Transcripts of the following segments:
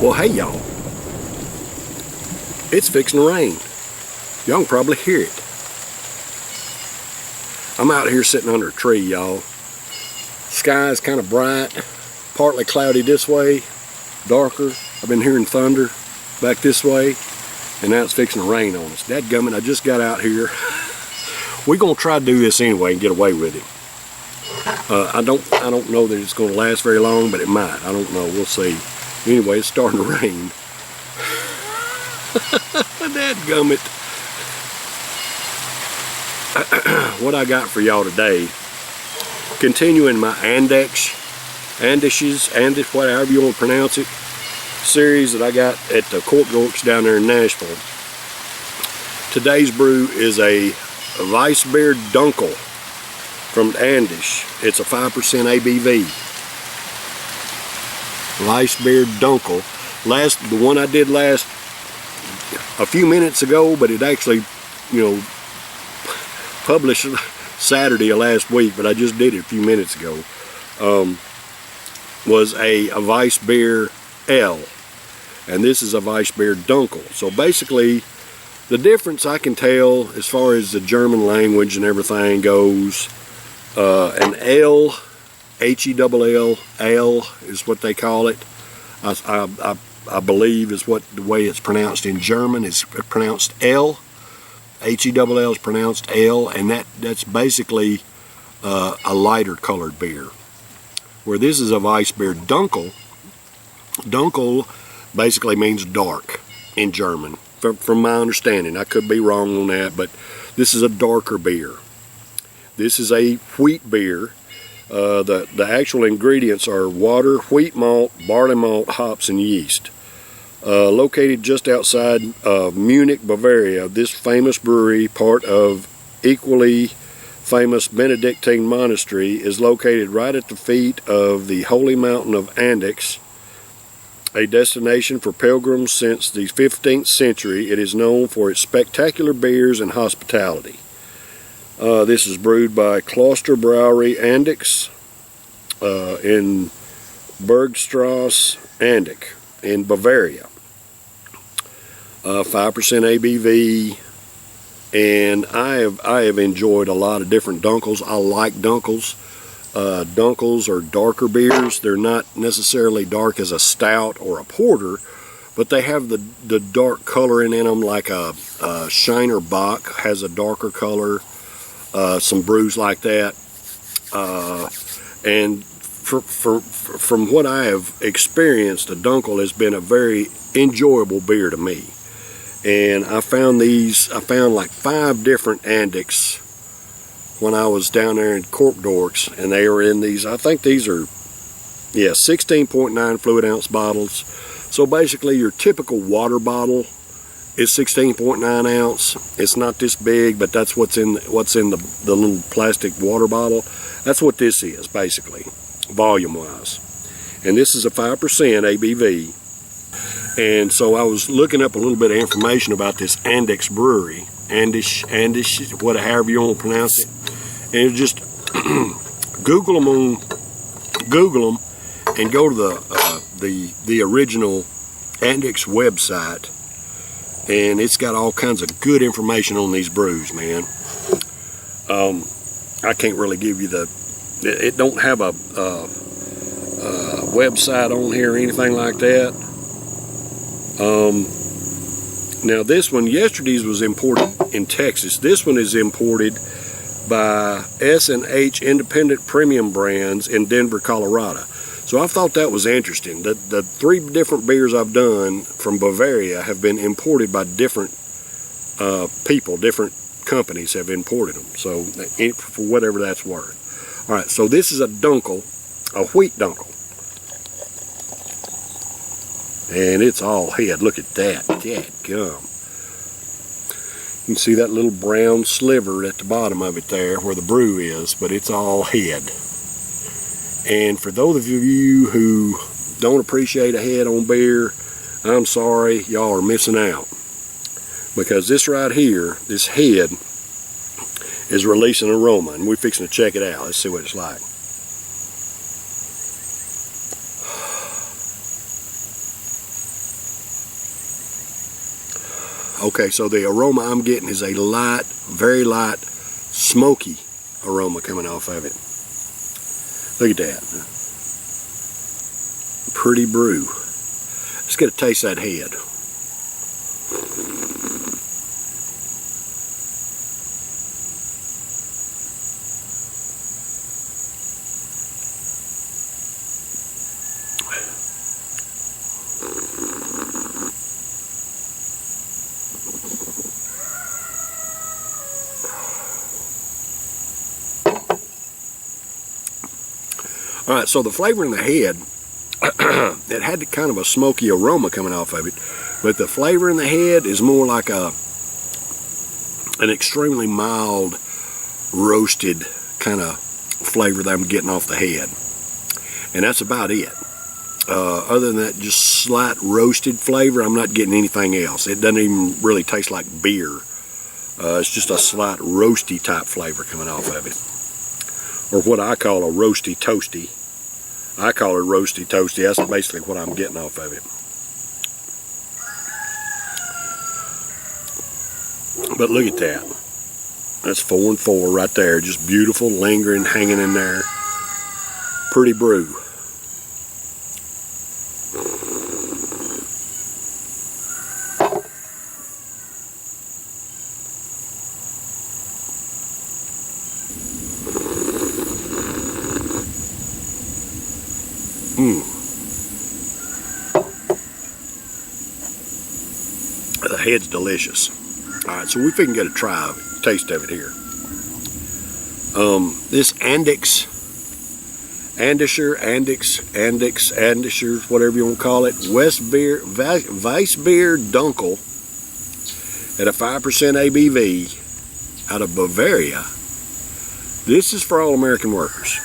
Well, hey y'all, it's fixing to rain. Y'all can probably hear it. I'm out here sitting under a tree, y'all. Sky's kind of bright, partly cloudy this way, darker. I've been hearing thunder back this way, and now it's fixing to rain on us. Dadgummit, I just got out here. We're gonna try to do this anyway and get away with it. I don't know that it's gonna last very long, but it might. I don't know. We'll see. Anyway, it's starting to rain. Dadgummit. What I got for y'all today, continuing my Andechs, whatever you want to pronounce it, series that I got at the Dorks down there in Nashville. Today's brew is a Weissbier Dunkel from Andechs. It's a 5% ABV. Weissbier Dunkel. The one I did last a few minutes ago, but it actually, published Saturday of last week, but I just did it a few minutes ago, was a Weissbier L, and this is a Weissbier Dunkel. So basically, the difference I can tell as far as the German language and everything goes, an L, H-E-double-L, L is what they call it. I believe is what the way it's pronounced in German is pronounced L. H-E-double-L is pronounced L, and that's basically a lighter colored beer. Where this is a Weissbier Dunkel. Dunkel basically means dark in German, from my understanding. I could be wrong on that, but this is a darker beer. This is a wheat beer. The actual ingredients are water, wheat malt, barley malt, hops, and yeast. Located just outside of Munich, Bavaria, this famous brewery, part of equally famous Benedictine monastery, is located right at the feet of the holy mountain of Andechs, a destination for pilgrims since the 15th century. It is known for its spectacular beers and hospitality. This is brewed by Kloster Brewery Andechs in Bergstrasse, Andechs in Bavaria. 5% ABV, and I have enjoyed a lot of different Dunkels. I like Dunkels. Dunkels are darker beers. They're not necessarily dark as a stout or a porter, but they have the dark coloring in them, like a Shiner Bock has a darker color. Some brews like that, and from what I have experienced, the Dunkel has been a very enjoyable beer to me. And I found like 5 different Andechs when I was down there in Dorks, and they were in these, I think these are, 16.9 fluid ounce bottles. So basically your typical water bottle is 16.9 ounce. It's not this big, but that's what's in the little plastic water bottle. That's what this is, basically, volume-wise. And this is a 5% ABV. And so I was looking up a little bit of information about this Andechs brewery, Andechs, however you want to pronounce it. And just Google them and go to the original Andechs website. And it's got all kinds of good information on these brews, man. I can't really give you it don't have a website on here or anything like that. Now this one, yesterday's was imported in Texas. This one is imported by S&H Independent Premium Brands in Denver, Colorado. So I thought that was interesting. The 3 different beers I've done from Bavaria have been imported by different people, different companies have imported them. So for whatever that's worth. All right, so this is a Dunkel, a wheat Dunkel. And it's all head. Look at that. Dadgum. You can see that little brown sliver at the bottom of it there where the brew is, but it's all head. And for those of you who don't appreciate a head on beer, I'm sorry, y'all are missing out. Because this right here, this head, is releasing aroma, and we're fixing to check it out. Let's see what it's like. Okay, so the aroma I'm getting is a light, very light, smoky aroma coming off of it. Look at that. Pretty brew. Let's get a taste of that head. Alright, so the flavor in the head, it had kind of a smoky aroma coming off of it, but the flavor in the head is more like an extremely mild, roasted kind of flavor that I'm getting off the head. And that's about it. Other than that, just slight roasted flavor, I'm not getting anything else. It doesn't even really taste like beer. It's just a slight roasty type flavor coming off of it. Or what I call a roasty toasty. I call it roasty toasty. That's basically what I'm getting off of it. But look at that. That's 4 and 4 right there. Just beautiful, lingering, hanging in there. Pretty brew. The head's delicious. Alright, so if we can get a taste of it here. This Andechs, whatever you want to call it, Weissbier Dunkel at a 5% ABV out of Bavaria. This is for all American workers.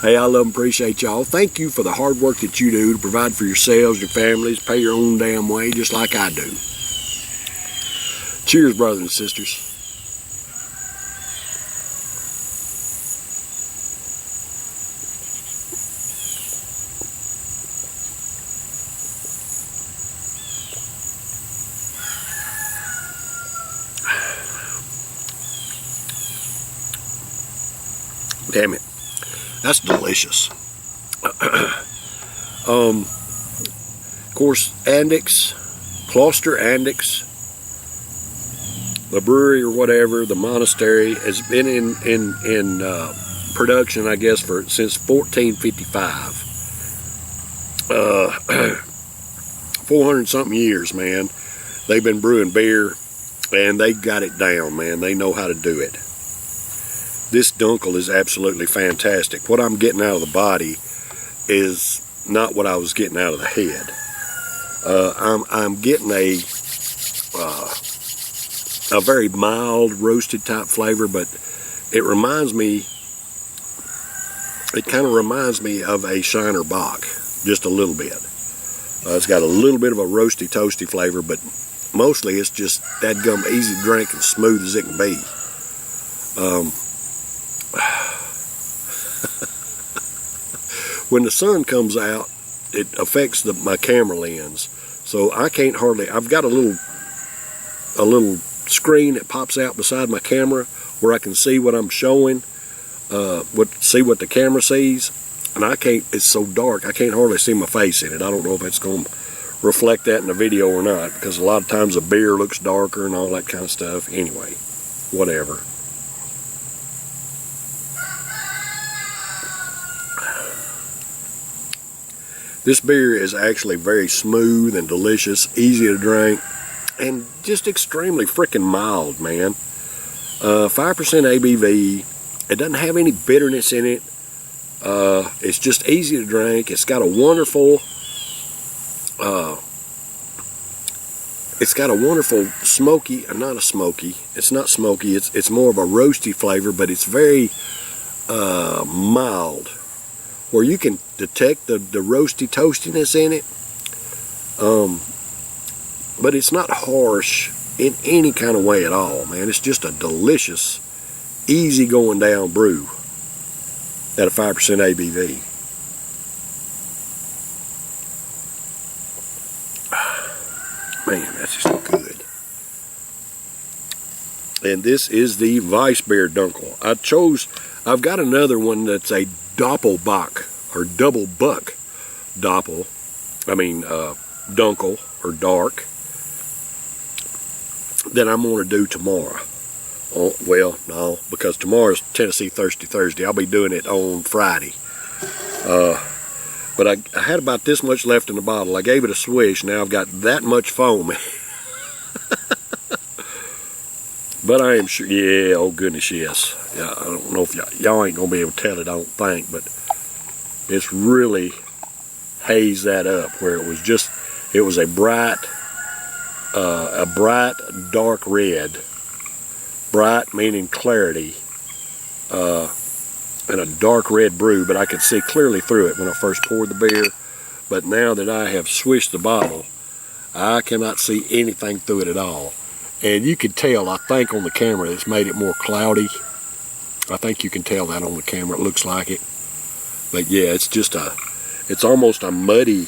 Hey, I love and appreciate y'all. Thank you for the hard work that you do to provide for yourselves, your families, pay your own damn way, just like I do. Cheers, brothers and sisters. Damn it. That's delicious. Of course, Andechs, Andechs, the brewery or whatever, the monastery, has been in production, I guess, since 1455. 400 something years, man. They've been brewing beer, and they got it down, man. They know how to do it. This Dunkel is absolutely fantastic. What I'm getting out of the body is not what I was getting out of the head. I'm getting a very mild roasted type flavor, but it kind of reminds me of a Shiner Bock, just a little bit. It's got a little bit of a roasty toasty flavor, but mostly it's just that gum easy to drink and smooth as it can be. When the sun comes out, it affects my camera lens, so I can't hardly. I've got a little screen that pops out beside my camera where I can see what I'm showing, see what the camera sees, and I can't. It's so dark I can't hardly see my face in it. I don't know if it's going to reflect that in the video or not, because a lot of times the beer looks darker and all that kind of stuff. Anyway, whatever. This beer is actually very smooth and delicious, easy to drink, and just extremely freaking mild, man. 5% ABV. It doesn't have any bitterness in it. It's just easy to drink. It's got a wonderful smoky, not a smoky. It's not smoky. It's more of a roasty flavor, but it's very mild, where you can detect the roasty toastiness in it, but it's not harsh in any kind of way at all, man. It's just a delicious, easy going down brew at a 5% ABV. Man, that's just good. And this is the Weissbier Dunkel. I've got another one that's a Doppelbock, or double buck Dunkel, or dark, that I'm going to do tomorrow. Oh, well, no, because tomorrow's Tennessee Thirsty Thursday. I'll be doing it on Friday. But I had about this much left in the bottle. I gave it a swish. Now I've got that much foam. But I am sure, yeah, oh goodness, yes. Yeah, I don't know if y'all ain't going to be able to tell it, I don't think, but it's really hazed that up where it was a bright dark red. Bright meaning clarity, and a dark red brew, but I could see clearly through it when I first poured the beer. But now that I have swished the bottle, I cannot see anything through it at all. And you can tell, I think on the camera, it's made it more cloudy. I think you can tell that on the camera, it looks like it. But yeah, it's almost a muddy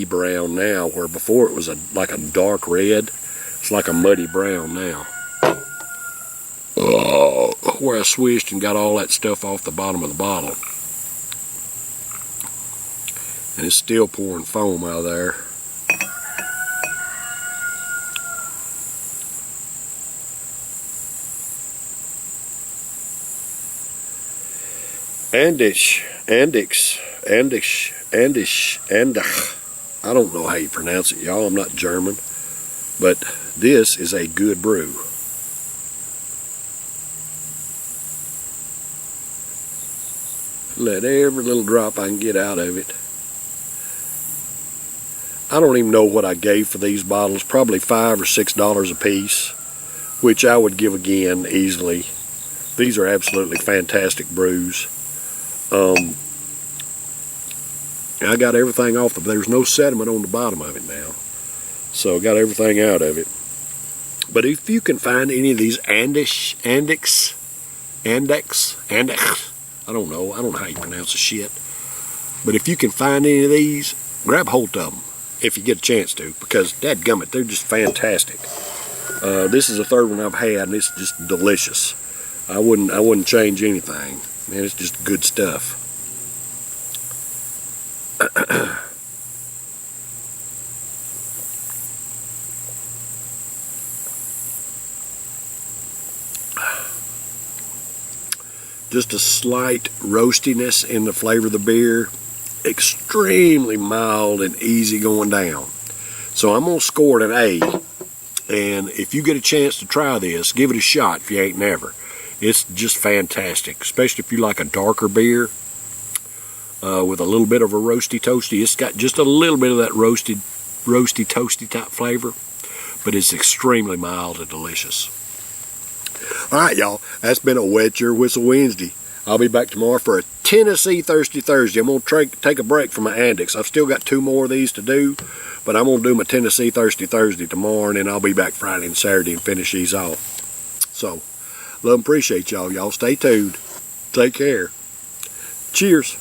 brown now, where before it was like a dark red. It's like a muddy brown now. Where I swished and got all that stuff off the bottom of the bottle. And it's still pouring foam out of there. Andechs. I don't know how you pronounce it, y'all. I'm not German. But this is a good brew. Let every little drop I can get out of it. I don't even know what I gave for these bottles. Probably $5 or $6 a piece, which I would give again easily. These are absolutely fantastic brews. I got everything off there's no sediment on the bottom of it now. So got everything out of it. But if you can find any of these Andechs, I don't know how you pronounce the shit. But if you can find any of these, grab hold of them if you get a chance to, because dadgummit, they're just fantastic. This is the third one I've had, and it's just delicious. I wouldn't change anything. Man, it's just good stuff. Just a slight roastiness in the flavor of the beer. Extremely mild and easy going down. So I'm going to score it an A. And if you get a chance to try this, give it a shot if you ain't never. It's just fantastic, especially if you like a darker beer with a little bit of a roasty toasty. It's got just a little bit of that roasty toasty type flavor, but it's extremely mild and delicious. Alright, y'all, that's been a Wet Your Whistle Wednesday. I'll be back tomorrow for a Tennessee Thirsty Thursday. I'm going to take a break from my Andechs. I've still got 2 more of these to do, but I'm going to do my Tennessee Thirsty Thursday tomorrow, and then I'll be back Friday and Saturday and finish these off. So, love and appreciate y'all. Y'all stay tuned. Take care. Cheers.